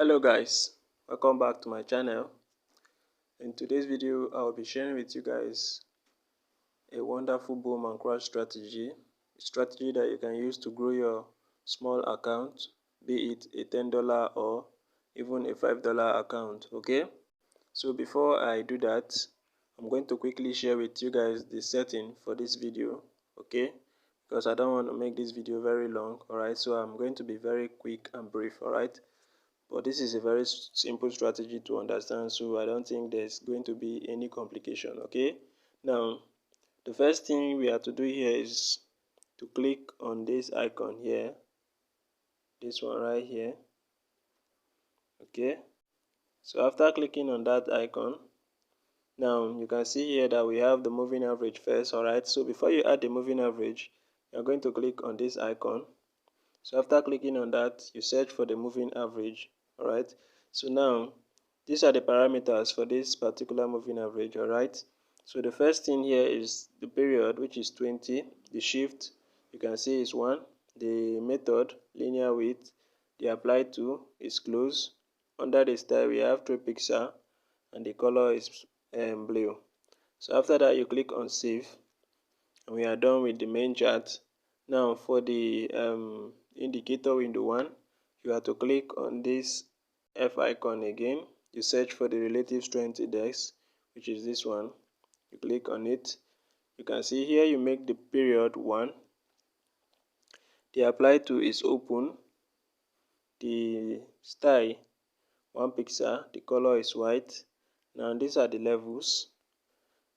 Hello guys, welcome back to my channel. In today's video I'll be sharing with you guys a wonderful boom and crash strategy, a strategy that you can use to grow your small account, be it a $10 or even a $5 account. Okay, so before I do that, I'm going to quickly share with you guys the setting for this video. Okay, because I don't want to make this video very long. Alright, so I'm going to be very quick and brief. Alright, but this is a very simple strategy to understand, so I don't think there's going to be any complication. Okay, now the first thing we have to do here is to click on this icon here, this one right here. Okay, so after clicking on that icon, now you can see here that we have the moving average first. Alright, so before you add the moving average, you're going to click on this icon. So after clicking on that, you search for the moving average. Alright, so now these are the parameters for this particular moving average. Alright, so the first thing here is the period, which is 20. The shift you can see is 1. The method, linear width, the apply to is close. Under the style we have 3 pixel and the color is blue. So after that you click on save and we are done with the main chart. Now for the indicator window 1, you have to click on this F icon again. You search for the relative strength index, which is this one. You click on it. You can see here you make the period 1. The apply to is open. The style 1 pixel. The color is white. Now these are the levels.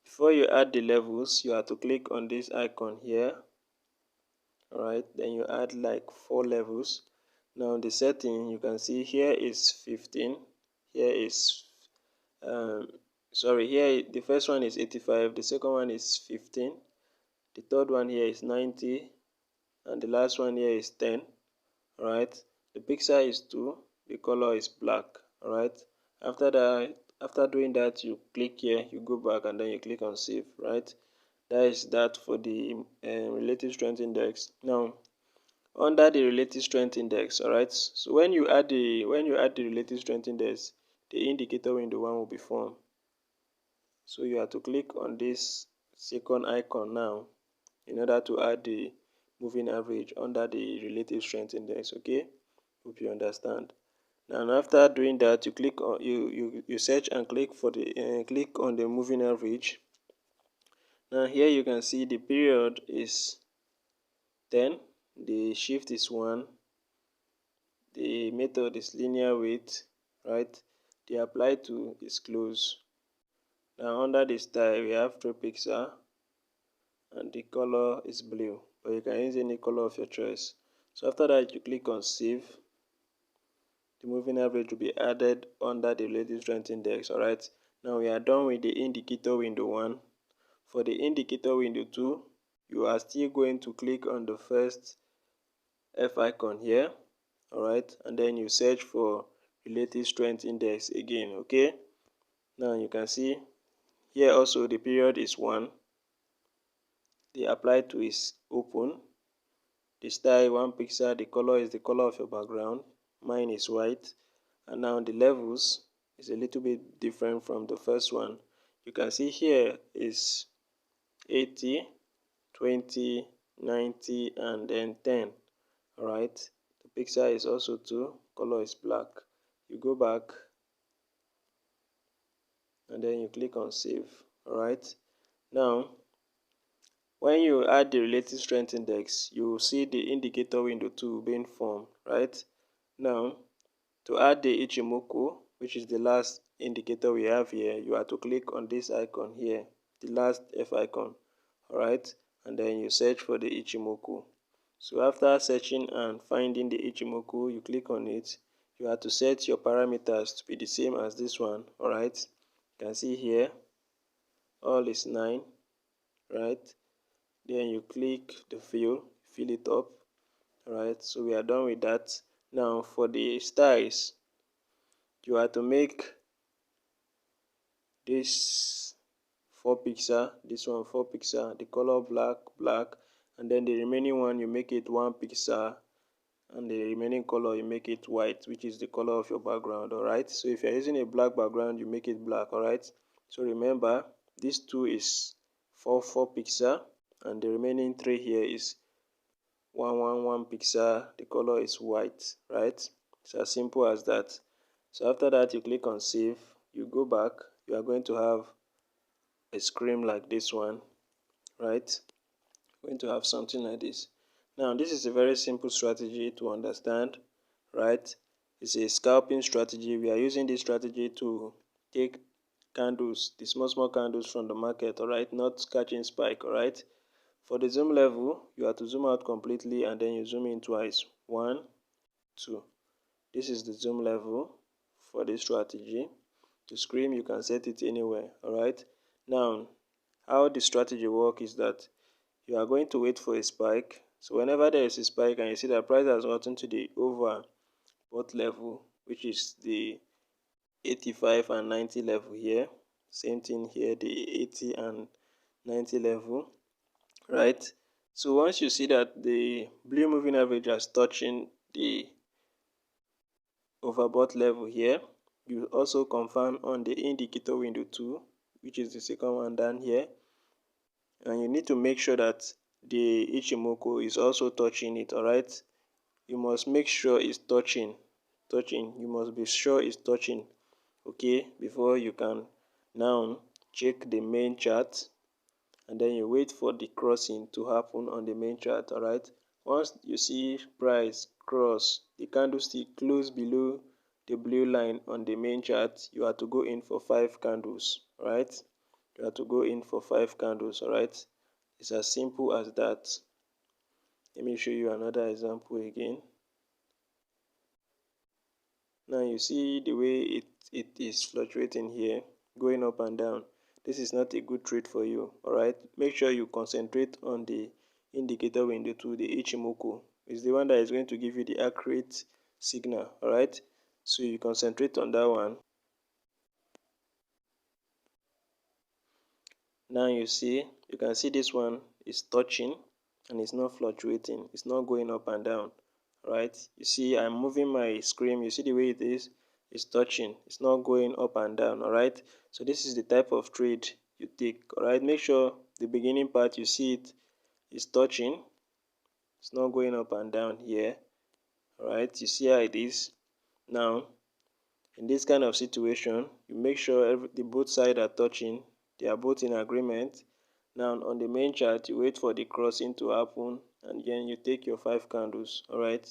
Before you add the levels, you have to click on this icon here. Alright, then you add like 4 levels. Now the setting you can see here is 15. Here is here the first one is 85, the second one is 15, the third one here is 90, and the last one here is 10. Alright, the pixel is 2, the color is black. Alright, after that, after doing that, you click here, you go back and then you click on save. Right, that is that for the relative strength index. Now under the relative strength index, alright, so when you add the relative strength index, the indicator window 1 will be formed. So you have to click on this second icon now in order to add the moving average under the relative strength index. Okay, hope you understand. Now after doing that, you click on you search and click for the click on the moving average. Now here you can see the period is 10, the shift is 1, the method is linear width, right, the apply to is close. Now under the style we have 3 pixel and the color is blue, but you can use any color of your choice. So after that you click on save. The moving average will be added under the relative strength index. Alright, now we are done with the indicator window 1. For the indicator window 2, you are still going to click on the first F icon here. Alright, and then you search for relative strength index again. Okay, now you can see here also the period is 1, the apply to is open, the style 1 pixel, the color is the color of your background, mine is white, and now the levels is a little bit different from the first one. You can see here is 80, 20, 90, and then 10. Alright, the pixel is also 2, color is black. You go back and then you click on save. Alright, now when you add the relative strength index, you will see the indicator window 2 being formed. Right, now to add the Ichimoku, which is the last indicator we have here, you have to click on this icon here, the last F icon. Alright, and then you search for the Ichimoku. So after searching and finding the Ichimoku, you click on it. You have to set your parameters to be the same as this one. Alright, you can see here all is 9. Right, then you click the fill it up. Alright, so we are done with that. Now for the styles, you have to make this 4 pixel, this one 4 pixel, the color black, and then the remaining one you make it 1 pixel and the remaining color you make it white, which is the color of your background. Alright, so if you're using a black background, you make it black. Alright, so remember this 2 is 4 pixel and the remaining 3 here is 1 pixel. The color is white. Right, it's as simple as that. So after that, you click on save, you go back, you are going to have a screen like this one. Right, going to have something like this. Now this is a very simple strategy to understand. Right, it's a scalping strategy. We are using this strategy to take candles, the small candles from the market. All right, not catching spike. All right, for the zoom level, you have to zoom out completely and then you zoom in twice. 1, 2. This is the zoom level for this strategy. To scream, you can set it anywhere. All right, now how the strategy works is that you are going to wait for a spike. So whenever there is a spike and you see that price has gotten to the overbought level, which is the 85 and 90 level here, same thing here, the 80 and 90 level. Right, so once you see that the blue moving average is touching the overbought level here, you also confirm on the indicator window 2, which is the second one down here, and you need to make sure that the Ichimoku is also touching it. All right, you must make sure it's touching. You must be sure it's touching, okay, before you can now check the main chart, and then you wait for the crossing to happen on the main chart. All right, once you see price cross the candlestick close below the blue line on the main chart, you have to go in for 5 candles. All right, you have to go in for 5 candles. All right, it's as simple as that. Let me show you another example again. Now you see the way it is fluctuating here, going up and down. This is not a good trade for you. All right, make sure you concentrate on the indicator window 2, the Ichimoku. It's the one that is going to give you the accurate signal. All right, so you concentrate on that one. Now you can see this one is touching and it's not fluctuating, it's not going up and down. Right, you see I'm moving my screen, you see the way it is, it's touching, it's not going up and down. All right, so this is the type of trade you take. All right, make sure the beginning part you see it is touching, it's not going up and down here. All right, you see how it is. Now in this kind of situation, you make sure the both sides are touching, they are both in agreement. Now on the main chart, you wait for the crossing to happen and then you take your 5 candles. All right,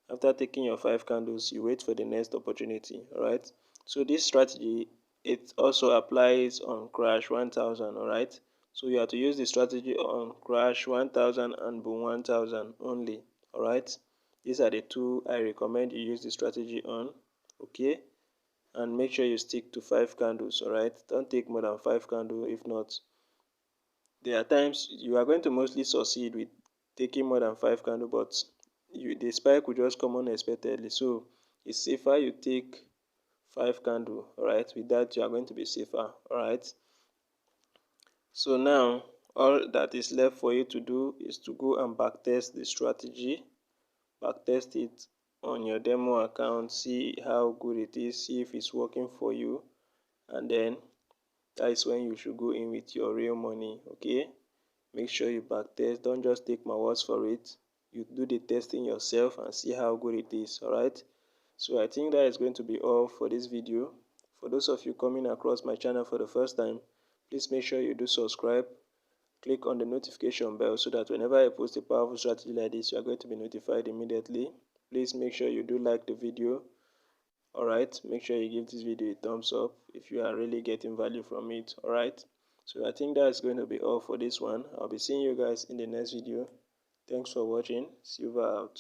after taking your 5 candles, you wait for the next opportunity. All right, so this strategy, it also applies on crash 1000. All right, so you have to use the strategy on crash 1000 and boom 1000 only. All right, these are the two I recommend you use the strategy on. Okay, and make sure you stick to 5 candles. All right, don't take more than 5 candles. If not, there are times you are going to mostly succeed with taking more than 5 candles, but the spike will just come unexpectedly. So it's safer you take 5 candles. All right, with that you are going to be safer. All right, so now all that is left for you to do is to go and backtest the strategy. Backtest it on your demo account, see how good it is, see if it's working for you, and then that is when you should go in with your real money. Okay, make sure you backtest, don't just take my words for it, you do the testing yourself and see how good it is. All right, so I think that is going to be all for this video. For those of you coming across my channel for the first time, please make sure you do subscribe, click on the notification bell so that whenever I post a powerful strategy like this, you are going to be notified immediately. Please make sure you do like the video. Alright, make sure you give this video a thumbs up if you are really getting value from it. Alright, so I think that's going to be all for this one. I'll be seeing you guys in the next video. Thanks for watching. Silver out.